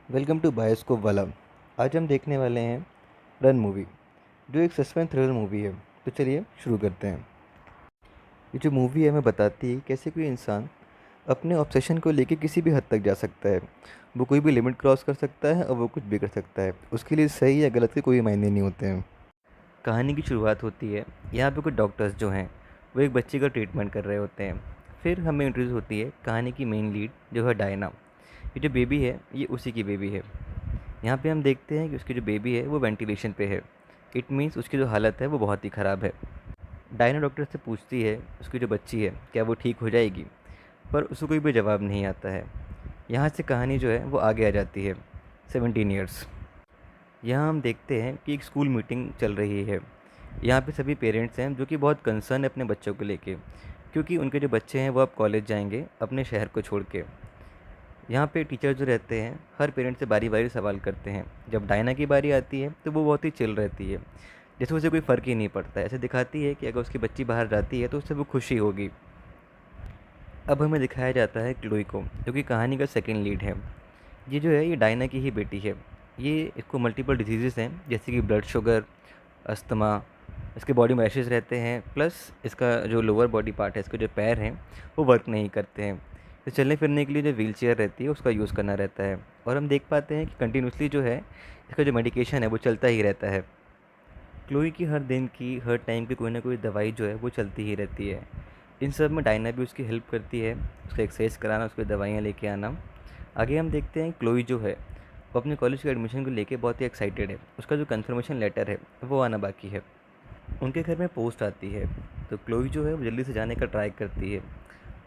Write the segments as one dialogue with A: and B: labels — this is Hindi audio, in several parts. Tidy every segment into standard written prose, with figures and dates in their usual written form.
A: वेलकम टू बायोस्कोप वाला। आज हम देखने वाले हैं रन मूवी, जो एक सस्पेंस थ्रिलर मूवी है। तो चलिए शुरू करते हैं। ये जो मूवी है हमें बताती है कैसे कोई इंसान अपने ऑब्सेशन को लेके किसी भी हद तक जा सकता है। वो कोई भी लिमिट क्रॉस कर सकता है और वो कुछ भी कर सकता है। उसके लिए सही या गलत के कोई मायने नहीं होते हैं। कहानी की शुरुआत होती है, यहाँ पे कुछ डॉक्टर्स जो हैं वो एक बच्चे का ट्रीटमेंट कर रहे होते हैं। फिर हमें इंट्रोड्यूस होती है कहानी की मेन लीड जो है डायना। ये जो बेबी है ये उसी की बेबी है। यहाँ पे हम देखते हैं कि उसकी जो बेबी है वो वेंटिलेशन पे है। इट मीन्स उसकी जो हालत है वो बहुत ही ख़राब है। डायना डॉक्टर से पूछती है उसकी जो बच्ची है क्या वो ठीक हो जाएगी, पर उसको कोई भी जवाब नहीं आता है। यहाँ से कहानी जो है वो आगे आ जाती है 17 ईयर्स। यहाँ हम देखते हैं कि एक स्कूल मीटिंग चल रही है। यहाँ पे सभी पेरेंट्स हैं जो कि बहुत कंसर्न है अपने बच्चों को लेके, क्योंकि उनके जो बच्चे हैं वो अब कॉलेज जाएंगे अपने शहर को छोड़ के। यहाँ पे टीचर जो रहते हैं हर पेरेंट से बारी बारी सवाल करते हैं। जब डायना की बारी आती है तो वो बहुत ही चिल रहती है, जैसे उसे कोई फ़र्क ही नहीं पड़ता है। ऐसे दिखाती है कि अगर उसकी बच्ची बाहर जाती है तो उससे वो खुशी होगी। अब हमें दिखाया जाता है क्लोई को, जो कि कहानी का सेकंड लीड है। ये जो है ये डायना की ही बेटी है। ये इसको मल्टीपल डिजीज़ हैं जैसे कि ब्लड शुगर, अस्थमा, इसके बॉडी में रैशेज़ रहते हैं, प्लस इसका जो लोअर बॉडी पार्ट है, इसके जो पैर हैं वो वर्क नहीं करते हैं। तो चलने फिरने के लिए जो व्हीलचेयर रहती है उसका यूज़ करना रहता है। और हम देख पाते हैं कि कंटिन्यूसली जो है इसका जो मेडिकेशन है वो चलता ही रहता है। क्लोई की हर दिन की हर टाइम की कोई ना कोई दवाई जो है वो चलती ही रहती है। इन सब में डायना भी उसकी हेल्प करती है, उसको एक्सरसाइज कराना, उसको दवाइयाँ लेके आना। आगे हम देखते हैं क्लोई जो है वो अपने कॉलेज के एडमिशन को लेके बहुत ही एक्साइटेड है। उसका जो कंफर्मेशन लेटर है वो आना बाकी है। उनके घर में पोस्ट आती है, तो क्लोई जो है वो जल्दी से जाने का ट्राई करती है,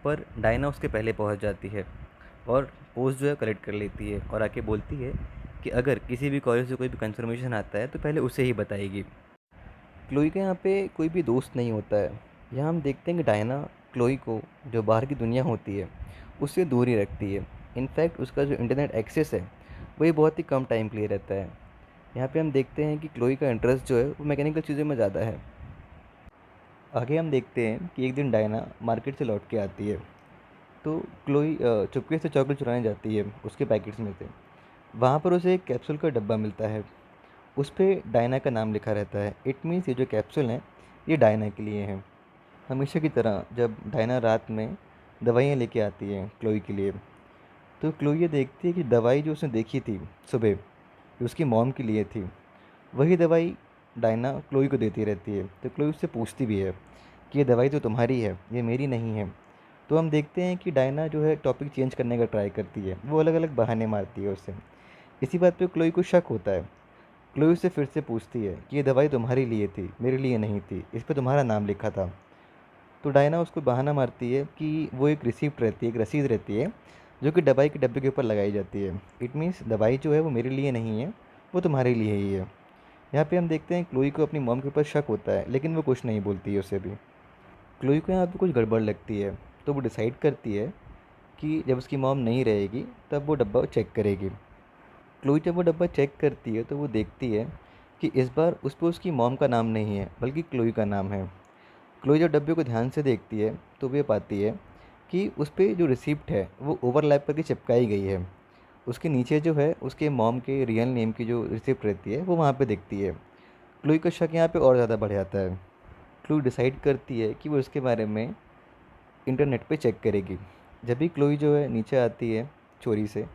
A: पर डायना उसके पहले पहुंच जाती है और पोस्ट जो है कलेक्ट कर लेती है और आके बोलती है कि अगर किसी भी कॉलेज से कोई भी कंफर्मेशन आता है तो पहले उसे ही बताएगी। क्लोई के यहाँ पे कोई भी दोस्त नहीं होता है। यहाँ हम देखते हैं कि डायना क्लोई को जो बाहर की दुनिया होती है उससे दूर ही रखती है। इनफैक्ट उसका जो इंटरनेट एक्सेस है वही बहुत ही कम टाइम के लिए रहता है। यहाँ पे हम देखते हैं कि क्लोई का इंटरेस्ट जो है वो मैकेनिकल चीज़ों में ज़्यादा है। आगे हम देखते हैं कि एक दिन डायना मार्केट से लौट के आती है, तो क्लोई चुपके से चॉकलेट चुराने जाती है उसके पैकेट्स में से। वहाँ पर उसे एक कैप्सूल का डब्बा मिलता है, उस पे डायना का नाम लिखा रहता है। इट मीन्स ये जो कैप्सूल हैं ये डायना के लिए हैं। हमेशा की तरह जब डायना रात में दवाइयाँ लेके आती है क्लोई के लिए, तो क्लोई ये देखती है कि दवाई जो उसने देखी थी सुबह, जो उसकी मॉम के लिए थी, वही दवाई डायना क्लोई को देती रहती है। तो क्लोई उससे पूछती भी है कि ये दवाई तो तुम्हारी है, ये मेरी नहीं है। तो हम देखते हैं कि डायना जो है टॉपिक चेंज करने का ट्राई करती है, वो अलग अलग बहाने मारती है उससे। इसी बात पे क्लोई को शक होता है। क्लोई उससे फिर से पूछती है कि ये दवाई तुम्हारे लिए थी, मेरे लिए नहीं थी, इस पे तुम्हारा नाम लिखा था। तो डायना उसको बहाना मारती है कि वो एक रिसिप्ट रहती है, एक रसीद रहती है, जो कि दवाई के डब्बे के ऊपर लगाई जाती है। इट मीन्स दवाई जो है वो मेरे लिए नहीं है, वो तुम्हारे लिए ही है। यहाँ पे हम देखते हैं क्लोई को अपनी मॉम के ऊपर शक होता है, लेकिन वो कुछ नहीं बोलती है उसे भी। क्लोई को यहाँ पे कुछ गड़बड़ लगती है, तो वो डिसाइड करती है कि जब उसकी मॉम नहीं रहेगी तब वो डब्बा चेक करेगी। क्लोई जब वो डब्बा चेक करती है तो वो देखती है कि इस बार उस पर उसकी मॉम का नाम नहीं है बल्कि क्लोई का नाम है। क्लोई जब डब्बे को ध्यान से देखती है तो वे पाती है कि उस पे जो रिसिप्ट है वो ओवरलैप करके चिपकाई गई है। उसके नीचे जो है उसके मॉम के रियल नेम की जो रिसिप्ट रहती है वो वहाँ पे दिखती है। क्लोई का शक यहाँ पे और ज़्यादा बढ़ जाता है। क्लोई डिसाइड करती है कि वो इसके बारे में इंटरनेट पे चेक करेगी। जब भी क्लोई जो है नीचे आती है चोरी से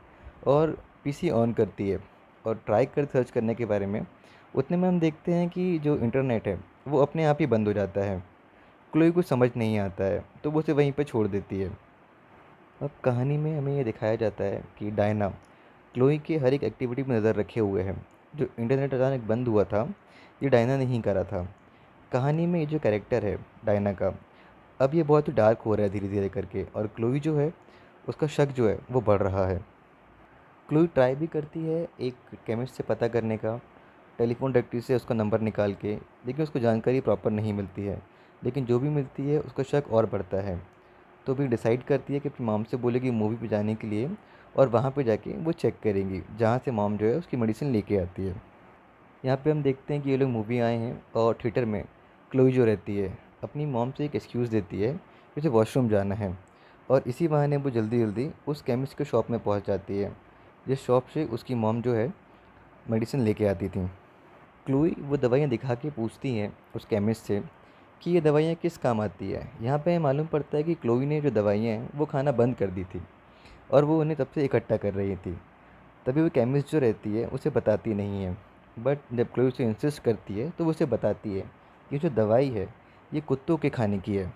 A: और पीसी ऑन करती है और ट्राई कर सर्च करने के बारे में, उतने में हम देखते हैं कि जो इंटरनेट है वो अपने आप ही बंद हो जाता है। क्लोई को समझ नहीं आता है तो वो उसे वहीं पे छोड़ देती है। अब कहानी में हमें ये दिखाया जाता है कि डायना क्लोई की हर एक एक्टिविटी में नज़र रखे हुए है। जो इंटरनेट अचानक बंद हुआ था ये डायना ने ही करा था। कहानी में ये जो कैरेक्टर है डायना का, अब ये बहुत ही डार्क हो रहा है धीरे धीरे करके, और क्लोई जो है उसका शक जो है वो बढ़ रहा है। क्लोई ट्राई भी करती है एक केमिस्ट से पता करने का, टेलीफोन डायरेक्टरी से उसका नंबर निकाल के, लेकिन उसको जानकारी प्रॉपर नहीं मिलती है। लेकिन जो भी मिलती है उसका शक और बढ़ता है। तो भी डिसाइड करती है कि अपनी मॉम से बोलेगी मूवी पे जाने के लिए, और वहाँ पे जाके वो चेक करेंगी जहाँ से मॉम जो है उसकी मेडिसिन लेके आती है। यहाँ पे हम देखते हैं कि ये लोग मूवी आए हैं और थिएटर में क्लोई जो रहती है अपनी मॉम से एक एक्सक्यूज़ देती है कि उसे वॉशरूम जाना है, और इसी बहाने वो जल्दी जल्दी उस केमिस्ट के शॉप में पहुँच जाती है। जिस शॉप से उसकी मॉम जो है मेडिसिन लेके आती थी। क्लोई वो दवाइयाँ दिखा के पूछती हैं उस केमिस्ट से कि ये दवाइयाँ किस काम आती है। यहाँ पे मालूम पड़ता है कि क्लोई ने जो दवाइयाँ हैं वो खाना बंद कर दी थी और वो उन्हें तब से इकट्ठा कर रही थी। तभी वो केमिस्ट जो रहती है उसे बताती नहीं है। बट जब क्लोई उसे इंसिस्ट करती है तो वो उसे बताती है कि जो दवाई है ये कुत्तों के खाने की है।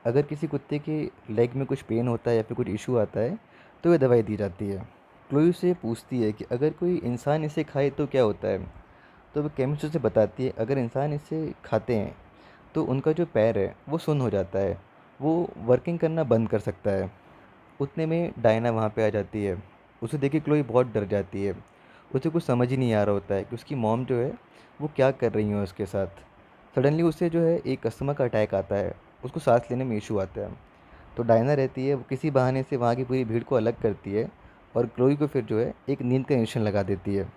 A: अगर किसी कुत्ते के लेग में कुछ पेन होता है या फिर कुछ इशू आता है तो ये दवाई दी जाती है। क्लोई उससे पूछती है कि अगर कोई इंसान इसे खाए तो क्या होता है। तो वो केमिस्ट उसे बताती है अगर इंसान इसे खाते हैं तो उनका जो पैर है वो सुन्न हो जाता है, वो वर्किंग करना बंद कर सकता है। उतने में डायना वहाँ पे आ जाती है। उसे देख के क्लोई बहुत डर जाती है। उसे कुछ समझ ही नहीं आ रहा होता है कि उसकी मॉम जो है वो क्या कर रही है उसके साथ। सडनली उसे जो है एक अस्थमा का अटैक आता है, उसको सांस लेने में इशू आता है। तो डायना रहती है वो किसी बहाने से वहाँ की पूरी भीड़ को अलग करती है और क्लोई को फिर जो है एक नींद का इंजेक्शन लगा देती है।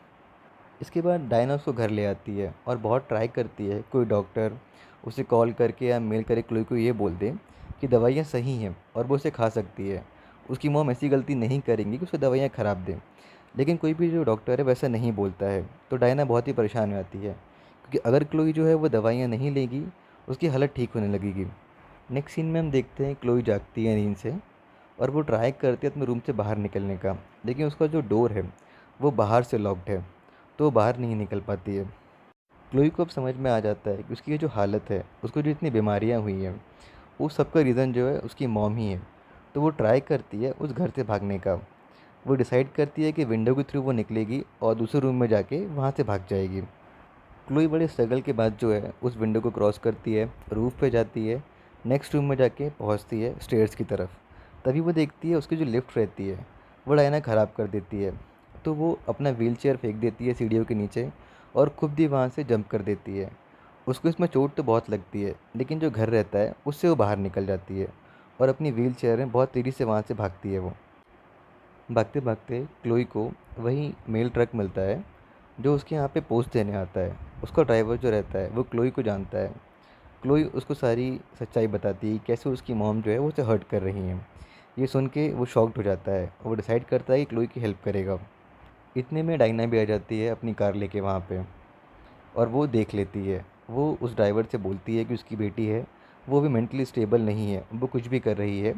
A: इसके बाद डायना उसको घर ले आती है और बहुत ट्राई करती है कोई डॉक्टर उसे कॉल करके या मेल करके क्लोई को ये बोल दे कि दवाइयाँ सही हैं और वो उसे खा सकती है। उसकी मॉम ऐसी गलती नहीं करेंगी कि उसे दवाइयाँ ख़राब दें। लेकिन कोई भी जो डॉक्टर है वैसा नहीं बोलता है, तो डायना बहुत ही परेशान हो जाती है क्योंकि अगर क्लोई जो है वो दवाइयाँ नहीं लेगी उसकी हालत ठीक होने लगेगी। नेक्स्ट सीन में हम देखते हैं क्लोई जागती है नींद से और वो ट्राई करती है अपने रूम से बाहर निकलने का, लेकिन उसका जो डोर है वो बाहर से लॉक्ड है, तो वो बाहर नहीं निकल पाती है। क्लोई को अब समझ में आ जाता है कि उसकी ये जो हालत है, उसको जो इतनी बीमारियाँ हुई हैं, वो सबका रीज़न जो है उसकी मॉम ही है। तो वो ट्राई करती है उस घर से भागने का। वो डिसाइड करती है कि विंडो के थ्रू वो निकलेगी और दूसरे रूम में जाके वहाँ से भाग जाएगी। क्लोई बड़े स्ट्रगल के बाद जो है उस विंडो को क्रॉस करती है, रूफ़ पे जाती है, नेक्स्ट रूम में जाके पहुँचती है स्टेयर्स की तरफ। तभी वो देखती है उसकी जो लिफ्ट रहती है वो डायना ख़राब कर देती है। तो वो अपना व्हीलचेयर फेंक देती है सीढ़ियों के नीचे और खुद भी वहाँ से जंप कर देती है। उसको इसमें चोट तो बहुत लगती है, लेकिन जो घर रहता है उससे वो बाहर निकल जाती है और अपनी व्हीलचेयर में बहुत तेज़ी से वहाँ से भागती है वो। भागते भागते क्लोई को वही मेल ट्रक मिलता है जो उसके यहाँ पे पोस्ट देने आता है। उसका ड्राइवर जो रहता है वो क्लोई को जानता है। क्लोई उसको सारी सच्चाई बताती है कैसे उसकी मॉम जो है वो उसे हर्ट कर रही हैं। ये सुन के वो शॉक्ड हो जाता है और वो डिसाइड करता है कि क्लोई की हेल्प करेगा। इतने में डायना भी आ जाती है अपनी कार लेके वहाँ पे और वो देख लेती है। वो उस ड्राइवर से बोलती है कि उसकी बेटी है, वो भी मेंटली स्टेबल नहीं है, वो कुछ भी कर रही है,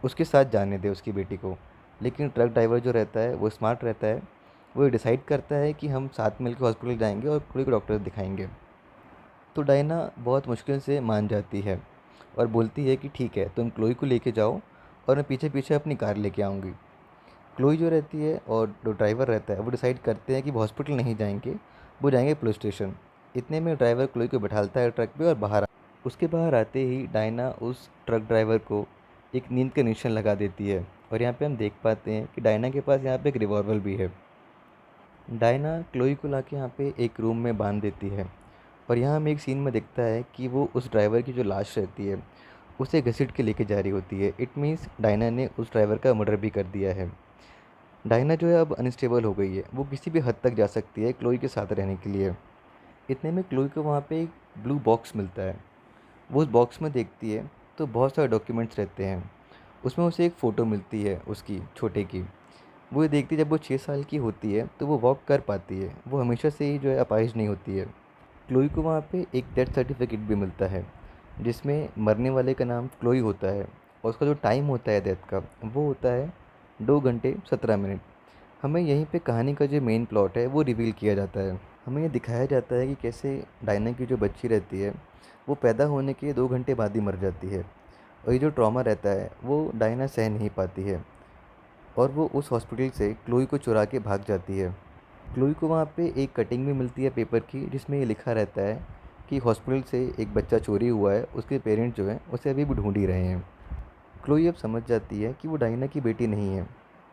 A: उसके साथ जाने दे उसकी बेटी को। लेकिन ट्रक ड्राइवर जो रहता है वो स्मार्ट रहता है, वो डिसाइड करता है कि हम साथ मिलकर हॉस्पिटल जाएंगे और क्लोई को डॉक्टर दिखाएंगे। तो डायना बहुत मुश्किल से मान जाती है और बोलती है कि ठीक है, तुम क्लोई को लेके जाओ और मैं पीछे पीछे अपनी कार लेके आऊँगी। क्लोई जो रहती है और जो ड्राइवर रहता है वो डिसाइड करते हैं कि वो हॉस्पिटल नहीं जाएंगे, वो जाएंगे पुलिस स्टेशन। इतने में ड्राइवर क्लोई को बैठाता है ट्रक पे और उसके बाहर आते ही डायना उस ट्रक ड्राइवर को एक नींद का इंजेक्शन लगा देती है। और यहाँ पे हम देख पाते हैं कि डायना के पास यहाँ पे एक रिवॉल्वर भी है। डायना क्लोई को लाके यहाँ पे एक रूम में बांध देती है और यहाँ हमें एक सीन में दिखता है कि वो उस ड्राइवर की जो लाश रहती है उसे घसीट के लेके जा रही होती है। इट मीन्स डायना ने उस ड्राइवर का मर्डर भी कर दिया है। डायना जो है अब अनस्टेबल हो गई है, वो किसी भी हद तक जा सकती है क्लोई के साथ रहने के लिए। इतने में क्लोई को वहाँ पे एक ब्लू बॉक्स मिलता है। वो उस बॉक्स में देखती है तो बहुत सारे डॉक्यूमेंट्स रहते हैं। उसमें उसे एक फ़ोटो मिलती है उसकी छोटे की। वो ये देखती है जब वो 6 साल की होती है तो वो वॉक कर पाती है, वो हमेशा से ही जो है अपाहिज नहीं होती है। क्लोई को वहाँ पे एक डेथ सर्टिफिकेट भी मिलता है जिसमें मरने वाले का नाम क्लोई होता है और उसका जो टाइम होता है डेथ का वो होता है 2 घंटे 17 मिनट। हमें यहीं पे कहानी का जो मेन प्लॉट है वो रिवील किया जाता है। हमें ये दिखाया जाता है कि कैसे डायना की जो बच्ची रहती है वो पैदा होने के 2 घंटे बाद ही मर जाती है और ये जो ट्रॉमा रहता है वो डायना सह नहीं पाती है और वो उस हॉस्पिटल से क्लोई को चुरा के भाग जाती है। क्लोई को वहाँ पे एक कटिंग भी मिलती है पेपर की जिसमें ये लिखा रहता है कि हॉस्पिटल से एक बच्चा चोरी हुआ है, उसके पेरेंट्स जो हैं उसे अभी भी ढूंढ ही रहे हैं। क्लोई अब समझ जाती है कि वो डायना की बेटी नहीं है,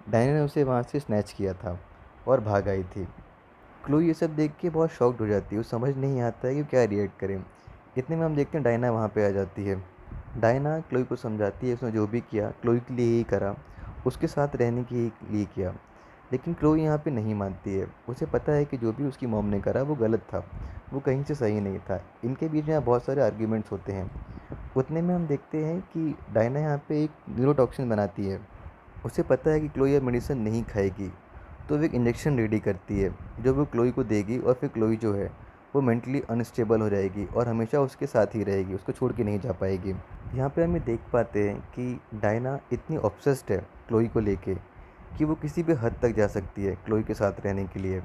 A: डायना ने उसे वहाँ से स्नैच किया था और भाग आई थी। क्लोई ये सब देख के बहुत शॉक्ड हो जाती है, उसे समझ नहीं आता है कि क्या रिएक्ट करें। इतने में हम देखते हैं डायना वहाँ पे आ जाती है। डायना क्लोई को समझाती है उसने जो भी किया क्लोई के लिए ही करा, उसके साथ रहने के लिए किया। लेकिन क्लोई यहाँ पे नहीं मानती है, उसे पता है कि जो भी उसकी मॉम ने करा वो गलत था, वो कहीं से सही नहीं था। इनके बीच में बहुत सारे आर्ग्यूमेंट्स होते हैं। उतने में हम देखते हैं कि डायना यहाँ पे एक न्यूरोटॉक्सिन बनाती है। उसे पता है कि क्लोई अब मेडिसिन नहीं खाएगी तो वो एक इंजेक्शन रेडी करती है जो वो क्लोई को देगी, और फिर क्लोई जो है वो मेंटली अनस्टेबल हो जाएगी और हमेशा उसके साथ ही रहेगी, उसको छोड़ के नहीं जा पाएगी। यहाँ पे हमें देख पाते हैं कि डायना इतनी ऑब्सेस्ड है क्लोई को लेके कि वो किसी भी हद तक जा सकती है क्लोई के साथ रहने के लिए।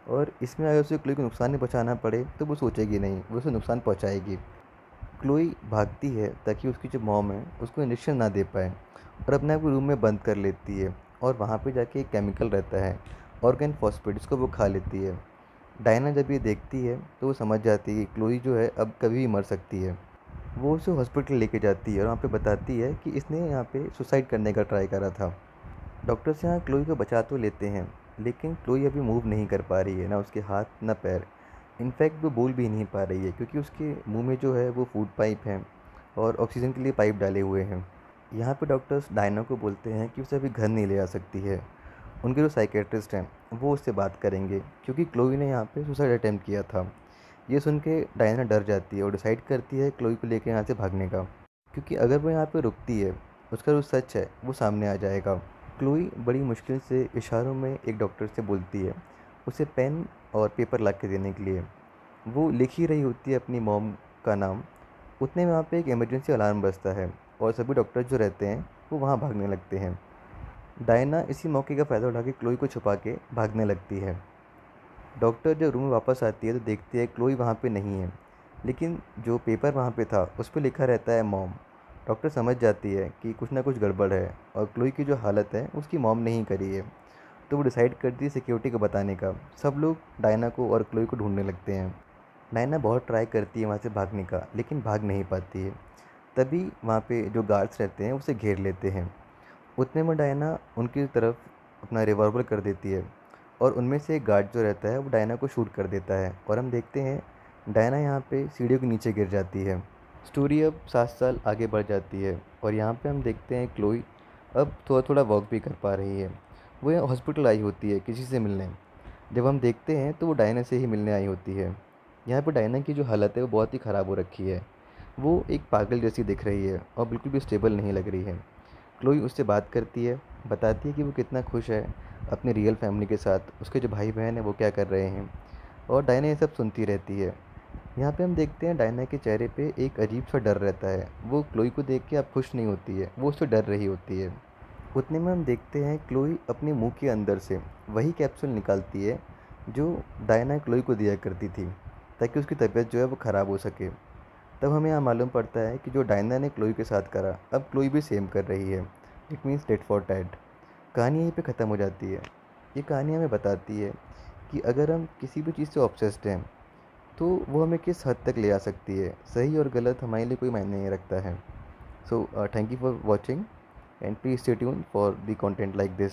A: और इसमें अगर उसे क्लोई को नुकसान नहीं पहुँचाना पड़े तो वो सोचेगी नहीं, वो उसे नुकसान पहुँचाएगी। क्लोई भागती है ताकि उसकी जो मॉम है उसको इंजेक्शन ना दे पाए, और अपने आप को रूम में बंद कर लेती है। और वहाँ पे जाके एक केमिकल रहता है ऑर्गन फॉस्फेट, जिसको वो खा लेती है। डायना जब ये देखती है तो वो समझ जाती है कि क्लोई जो है अब कभी भी मर सकती है। वो उसे हॉस्पिटल लेके जाती है और वहाँ पे बताती है कि इसने यहाँ पे सुसाइड करने का ट्राई करा था। डॉक्टर्स यहाँ क्लोई को बचा तो लेते हैं, लेकिन क्लोई अभी मूव नहीं कर पा रही है, ना उसके हाथ ना पैर। इनफैक्ट वो बोल भी नहीं पा रही है क्योंकि उसके मुंह में जो है वो फूड पाइप है और ऑक्सीजन के लिए पाइप डाले हुए हैं। यहाँ पे डॉक्टर्स डायना को बोलते हैं कि उसे अभी घर नहीं ले आ सकती है। उनके जो साइकेट्रिस्ट हैं वो उससे बात करेंगे क्योंकि क्लोई ने यहाँ पे सुसाइड अटैम्प्ट किया था। ये सुन के डायना डर जाती है और डिसाइड करती है क्लोई को लेकर यहाँ से भागने का, क्योंकि अगर वो यहाँ पे रुकती है उसका जो सच है वो सामने आ जाएगा। क्लोई बड़ी मुश्किल से इशारों में एक डॉक्टर से बोलती है उसे पेन और पेपर ला के देने के लिए। वो लिख ही रही होती है अपनी मॉम का नाम। उतने में वहाँ पे एक इमरजेंसी अलार्म बजता है और सभी डॉक्टर जो रहते हैं वो वहाँ भागने लगते हैं। डायना इसी मौके का फ़ायदा उठा के क्लोई को छुपा के भागने लगती है। डॉक्टर जब रूम में वापस आती है तो देखती है क्लोई वहाँ पे नहीं है, लेकिन जो पेपर वहाँ पे था उस पे लिखा रहता है मॉम। डॉक्टर समझ जाती है कि कुछ ना कुछ गड़बड़ है और क्लोई की जो हालत है उसकी मॉम ने ही करी है। तो वो डिसाइड करती है सिक्योरिटी को बताने का। सब लोग डायना को और क्लोई को ढूंढने लगते हैं। डायना बहुत ट्राई करती है वहाँ से भागने का, लेकिन भाग नहीं पाती है। तभी वहाँ पे जो गार्ड्स रहते हैं उसे घेर लेते हैं। उतने में डायना उनकी तरफ अपना रिवॉल्वर कर देती है और उनमें से एक गार्ड जो रहता है वो डायना को शूट कर देता है, और हम देखते हैं डायना यहाँ पे सीढ़ियों के नीचे गिर जाती है। स्टोरी अब 7 साल आगे बढ़ जाती है और यहाँ पे हम देखते हैं क्लोई अब थोड़ा थोड़ा वॉक भी कर पा रही है। वो यहाँ हॉस्पिटल आई होती है किसी से मिलने। जब हम देखते हैं तो वो डायना से ही मिलने आई होती है। यहाँ पर डायना की जो हालत है वो बहुत ही ख़राब हो रखी है। वो एक पागल जैसी दिख रही है और बिल्कुल भी स्टेबल नहीं लग रही है। क्लोई उससे बात करती है, बताती है कि वो कितना खुश है अपनी रियल फैमिली के साथ, उसके जो भाई बहन हैं वो क्या कर रहे हैं। और डायना ये सब सुनती रहती है। यहाँ पे हम देखते हैं डायना के चेहरे पे एक अजीब सा डर रहता है। वो क्लोई को देख के अब खुश नहीं होती है, वो उससे डर रही होती है। उतने में हम देखते हैं क्लोई अपने मुंह के अंदर से वही कैप्सूल निकालती है जो डायना क्लोई को दिया करती थी, ताकि उसकी तबीयत जो है वो ख़राब हो सके। तब हमें यहाँ मालूम पड़ता है कि जो डायना ने क्लोई के साथ करा अब क्लोई भी सेम कर रही है। It means tit for tat. कहानी यहीं पे ख़त्म हो जाती है। ये कहानी हमें बताती है कि अगर हम किसी भी चीज़ से ऑब्सेस्ड हैं तो वो हमें किस हद तक ले आ सकती है। सही और गलत हमारे लिए कोई मायने नहीं रखता है। So thank you for watching and please stay tune for the content like this.